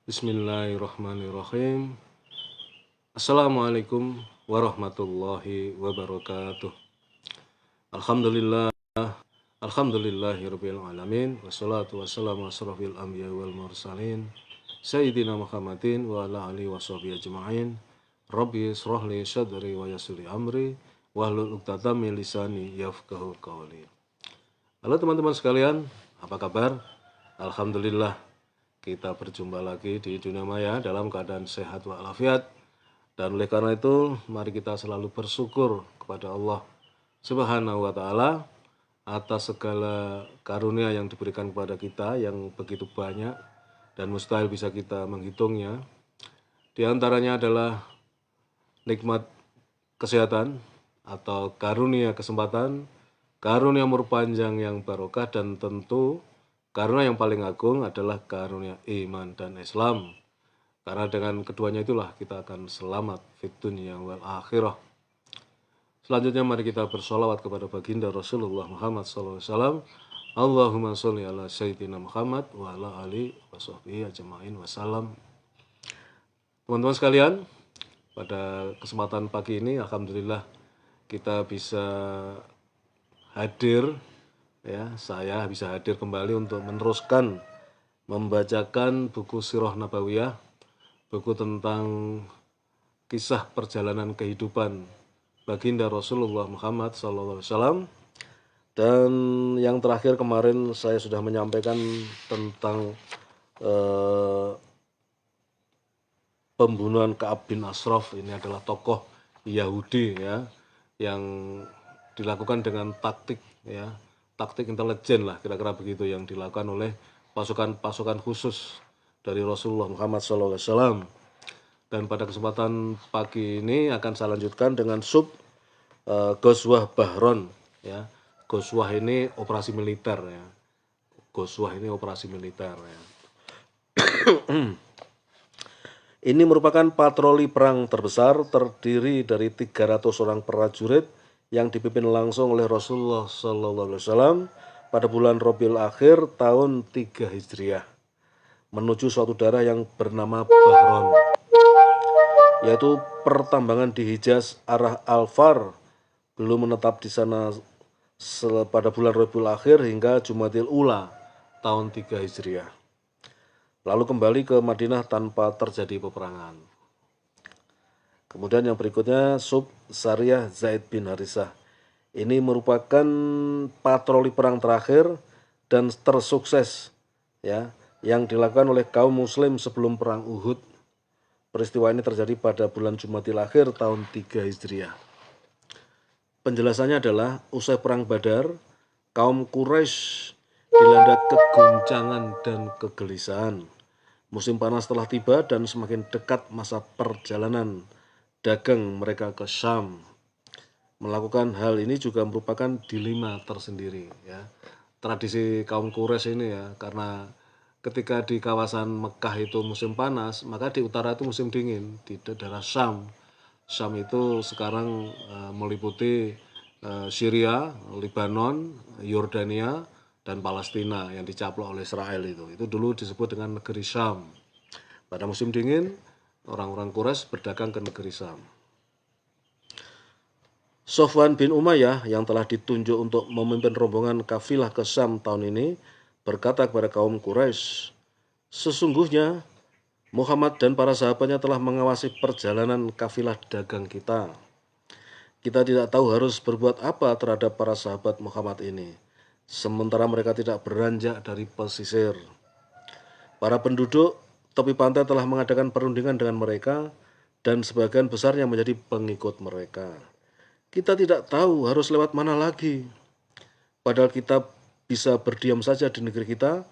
Bismillahirrahmanirrahim. Assalamualaikum warahmatullahi wabarakatuh. Alhamdulillah, alhamdulillahirabbil alamin. Wassalatu wassalamu asrofil anbiya wal mursalin. Sayyidina Muhammadin wa ala alihi washabihi ajma'in. Rabbi israhli sadri wa yassirli amri wahlul 'uqdatam min lisani yafqahu qawli. Halo teman-teman sekalian, apa kabar? Alhamdulillah, kita berjumpa lagi di dunia maya dalam keadaan sehat walafiat. Dan oleh karena itu, mari kita selalu bersyukur kepada Allah Subhanahu wa Ta'ala atas segala karunia yang diberikan kepada kita yang begitu banyak dan mustahil bisa kita menghitungnya. Di antaranya adalah nikmat kesehatan atau karunia kesempatan, karunia umur panjang yang barokah, dan tentu karunia yang paling agung adalah karunia iman dan Islam. Karena dengan keduanya itulah kita akan selamat fid dunya wal akhirah. Selanjutnya mari kita bersolawat kepada baginda Rasulullah Muhammad SAW. Allahumma sholli ala sayyidina Muhammad wa ala ali wa sahbihi ajma'in wassalam. Teman-teman sekalian, pada kesempatan pagi ini alhamdulillah kita bisa hadir, saya bisa hadir kembali untuk meneruskan membacakan buku Sirah Nabawiyah, buku tentang kisah perjalanan kehidupan baginda Rasulullah Muhammad SAW. Dan yang terakhir kemarin saya sudah menyampaikan tentang pembunuhan Ka'ab bin Ashraf. Ini adalah tokoh Yahudi yang dilakukan dengan taktik intelijen lah, kira-kira begitu, yang dilakukan oleh pasukan khusus dari Rasulullah Muhammad SAW. Dan pada kesempatan pagi ini akan saya lanjutkan dengan Ghazwah Bahron. Ghazwah ini operasi militer . Ini merupakan patroli perang terbesar, terdiri dari 300 orang prajurit yang dipimpin langsung oleh Rasulullah SAW pada bulan Rabiul Akhir tahun 3 Hijriah menuju suatu daerah yang bernama Bahron, yaitu pertambangan di Hijaz arah Al-Far. Belum menetap di sana pada bulan Rabiul Akhir hingga Jumadil Ula tahun 3 Hijriah. Lalu kembali ke Madinah tanpa terjadi peperangan. Kemudian yang berikutnya Sariyah Zaid bin Harisah. Ini merupakan patroli perang terakhir dan tersukses yang dilakukan oleh kaum muslim sebelum perang Uhud. Peristiwa ini terjadi pada bulan Jumadil Akhir tahun 3 Hijriah. Penjelasannya adalah usai perang Badar, kaum Quraisy dilanda keguncangan dan kegelisahan. Musim panas telah tiba dan semakin dekat masa perjalanan dagang mereka ke Syam. Melakukan hal ini juga merupakan dilema tersendiri. Tradisi kaum Quraisy ini karena ketika di kawasan Mekah itu musim panas, maka di utara itu musim dingin, di daerah Syam. Syam itu sekarang meliputi Syria, Lebanon, Yordania, dan Palestina yang dicaplok oleh Israel itu. Itu dulu disebut dengan negeri Syam. Pada musim dingin, orang-orang Quraisy berdagang ke negeri Syam. Sofwan bin Umayyah yang telah ditunjuk untuk memimpin rombongan kafilah ke Syam tahun ini berkata kepada kaum Quraisy, "Sesungguhnya Muhammad dan para sahabatnya telah mengawasi perjalanan kafilah dagang kita. Kita tidak tahu harus berbuat apa terhadap para sahabat Muhammad ini, sementara mereka tidak beranjak dari pesisir. Para penduduk tepi pantai telah mengadakan perundingan dengan mereka dan sebagian besarnya menjadi pengikut mereka. Kita tidak tahu harus lewat mana lagi. Padahal kita bisa berdiam saja di negeri kita.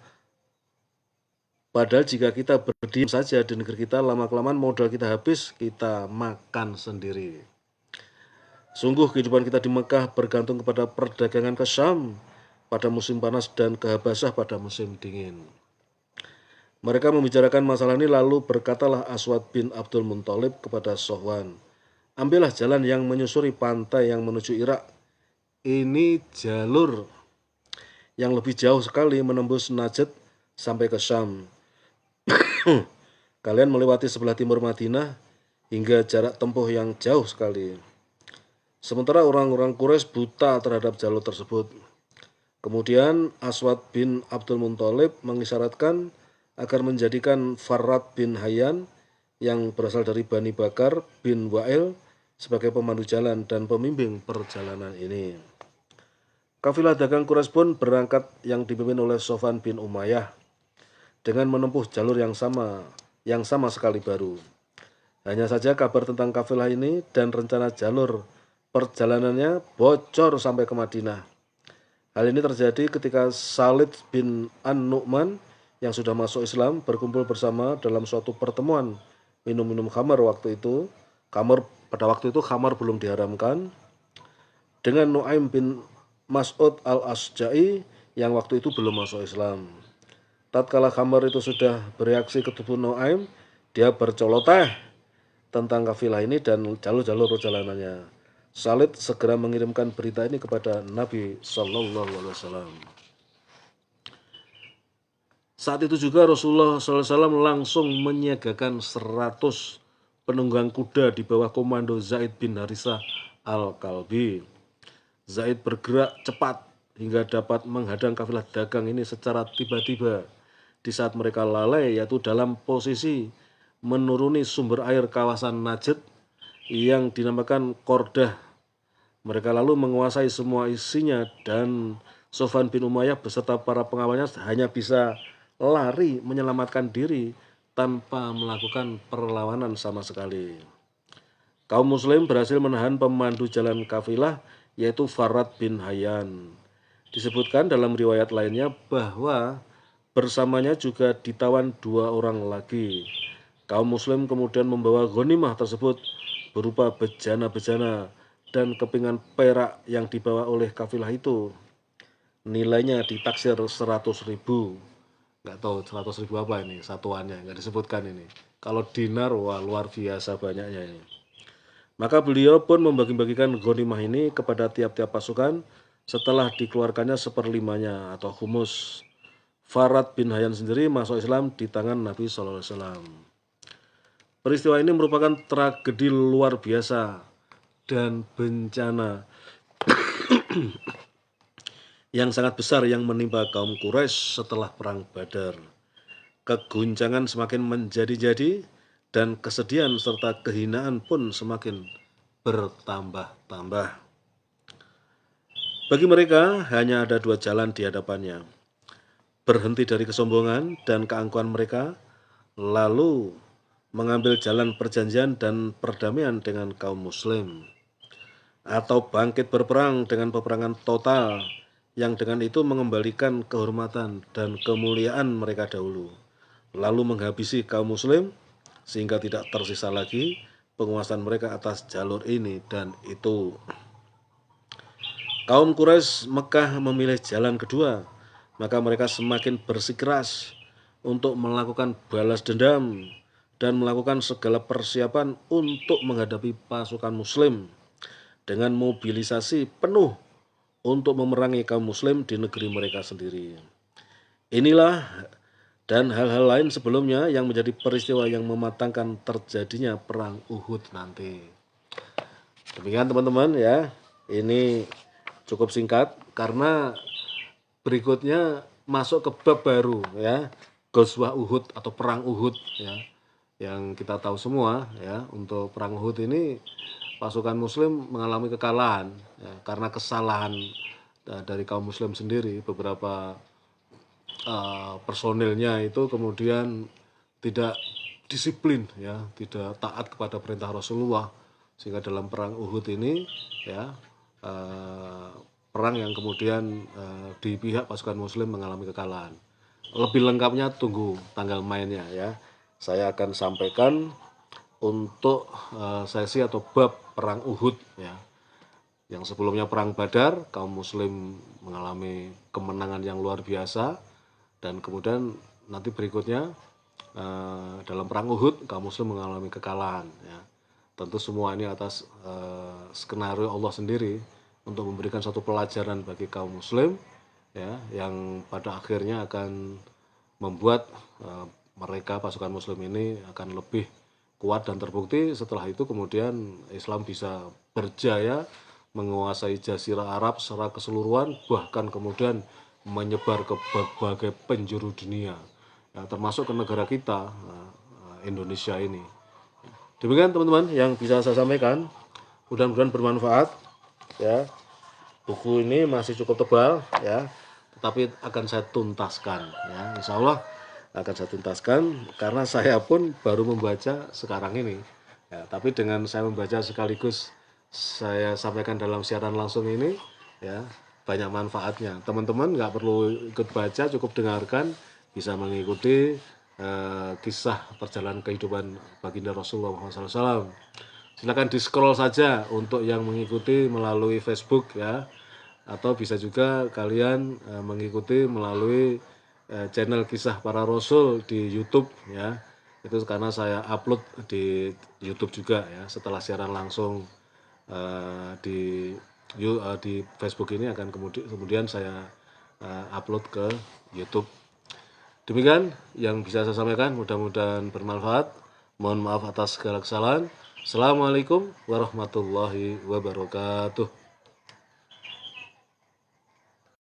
Padahal jika kita berdiam saja di negeri kita, lama-kelamaan modal kita habis, kita makan sendiri. Sungguh kehidupan kita di Mekah bergantung kepada perdagangan ke Syam pada musim panas dan ke Habasyah pada musim dingin." Mereka membicarakan masalah ini, lalu berkatalah Aswad bin Abdul Muthalib kepada Sofwan, "Ambillah jalan yang menyusuri pantai yang menuju Irak. Ini jalur yang lebih jauh sekali menembus Najd sampai ke Syam. Kalian melewati sebelah timur Madinah hingga jarak tempuh yang jauh sekali. Sementara orang-orang Quraisy buta terhadap jalur tersebut. Kemudian Aswad bin Abdul Muthalib mengisyaratkan agar menjadikan Farrad bin Hayyan yang berasal dari Bani Bakar bin Wa'il sebagai pemandu jalan dan pembimbing perjalanan ini. Kafilah dagang Quraisy pun berangkat yang dipimpin oleh Sofwan bin Umayyah dengan menempuh jalur yang sama sekali baru. Hanya saja kabar tentang kafilah ini dan rencana jalur perjalanannya bocor sampai ke Madinah. Hal ini terjadi ketika Khalid bin An-Nu'man yang sudah masuk Islam berkumpul bersama dalam suatu pertemuan minum-minum khamar waktu itu. Pada waktu itu khamar belum diharamkan, dengan Nu'aim bin Mas'ud al-Asja'i yang waktu itu belum masuk Islam. Tatkala khamar itu sudah bereaksi ke tubuh Nu'aim, dia bercoloteh tentang kafilah ini dan jalur-jalur perjalanannya. Khalid segera mengirimkan berita ini kepada Nabi Sallallahu Alaihi Wasallam. Saat itu juga Rasulullah SAW langsung menyiagakan 100 penunggang kuda di bawah komando Zaid bin Harithah al-Kalbi. Zaid bergerak cepat hingga dapat menghadang kafilah dagang ini secara tiba-tiba di saat mereka lalai, yaitu dalam posisi menuruni sumber air kawasan Najd yang dinamakan Kordah. Mereka lalu menguasai semua isinya dan Sofwan bin Umayyah beserta para pengawalnya hanya bisa lari menyelamatkan diri tanpa melakukan perlawanan sama sekali. Kaum muslim berhasil menahan pemandu jalan kafilah yaitu Farrad bin Hayyan. Disebutkan dalam riwayat lainnya bahwa bersamanya juga ditawan 2 orang lagi. Kaum muslim kemudian membawa ghanimah tersebut berupa bejana-bejana dan kepingan perak yang dibawa oleh kafilah itu. Nilainya ditaksir 100.000. Nggak tahu 100.000 apa ini satuannya, nggak disebutkan ini. Kalau dinar, wah luar biasa banyaknya ini. Maka beliau pun membagi-bagikan ghanimah ini kepada tiap-tiap pasukan setelah dikeluarkannya seperlimanya atau humus. Farrad bin Hayyan sendiri masuk Islam di tangan Nabi SAW. Peristiwa ini merupakan tragedi luar biasa dan bencana yang sangat besar yang menimpa kaum Quraisy setelah perang Badar. Keguncangan semakin menjadi-jadi dan kesedihan serta kehinaan pun semakin bertambah-tambah. Bagi mereka hanya ada 2 jalan di hadapannya. Berhenti dari kesombongan dan keangkuhan mereka, lalu mengambil jalan perjanjian dan perdamaian dengan kaum muslim, atau bangkit berperang dengan peperangan total yang dengan itu mengembalikan kehormatan dan kemuliaan mereka dahulu, lalu menghabisi kaum muslim sehingga tidak tersisa lagi penguasaan mereka atas jalur ini dan itu. Kaum Quraisy Mekah memilih jalan kedua, maka mereka semakin bersikeras untuk melakukan balas dendam dan melakukan segala persiapan untuk menghadapi pasukan muslim dengan mobilisasi penuh untuk memerangi kaum muslim di negeri mereka sendiri. Inilah dan hal-hal lain sebelumnya yang menjadi peristiwa yang mematangkan terjadinya perang Uhud nanti. Demikian teman-teman ya, ini cukup singkat karena berikutnya masuk ke bab baru ya, Ghazwah Uhud atau perang Uhud ya. Yang kita tahu semua ya, untuk perang Uhud ini pasukan muslim mengalami kekalahan ya, karena kesalahan dari kaum muslim sendiri. Beberapa personilnya itu kemudian tidak disiplin ya, tidak taat kepada perintah Rasulullah, sehingga dalam perang Uhud ini ya, perang yang kemudian di pihak pasukan muslim mengalami kekalahan. Lebih lengkapnya tunggu tanggal mainnya ya. Saya akan sampaikan untuk sesi atau bab perang Uhud ya. Yang sebelumnya perang Badar, kaum muslim mengalami kemenangan yang luar biasa, dan kemudian nanti berikutnya dalam perang Uhud kaum muslim mengalami kekalahan ya. Tentu semua ini atas skenario Allah sendiri untuk memberikan satu pelajaran bagi kaum muslim ya, yang pada akhirnya akan membuat mereka pasukan muslim ini akan lebih kuat dan terbukti. Setelah itu kemudian Islam bisa berjaya menguasai Jazirah Arab secara keseluruhan, bahkan kemudian menyebar ke berbagai penjuru dunia, ya, termasuk ke negara kita, Indonesia ini. Demikian teman-teman yang bisa saya sampaikan, mudah-mudahan bermanfaat. Ya, buku ini masih cukup tebal, ya, tetapi akan saya tuntaskan, ya, insya Allah akan saya tuntaskan karena saya pun baru membaca sekarang ini, ya, tapi dengan saya membaca sekaligus saya sampaikan dalam siaran langsung ini, ya, banyak manfaatnya. Teman-teman nggak perlu ikut baca, cukup dengarkan, bisa mengikuti kisah perjalanan kehidupan baginda Rasulullah SAW. Silakan di scroll saja untuk yang mengikuti melalui Facebook, ya, atau bisa juga kalian mengikuti melalui channel kisah para rasul di YouTube, ya. Itu karena saya upload di YouTube juga, ya, setelah siaran langsung di Facebook ini akan kemudian saya upload ke YouTube. Demikian yang bisa saya sampaikan, mudah-mudahan bermanfaat. Mohon maaf atas segala kesalahan. Assalamualaikum warahmatullahi wabarakatuh.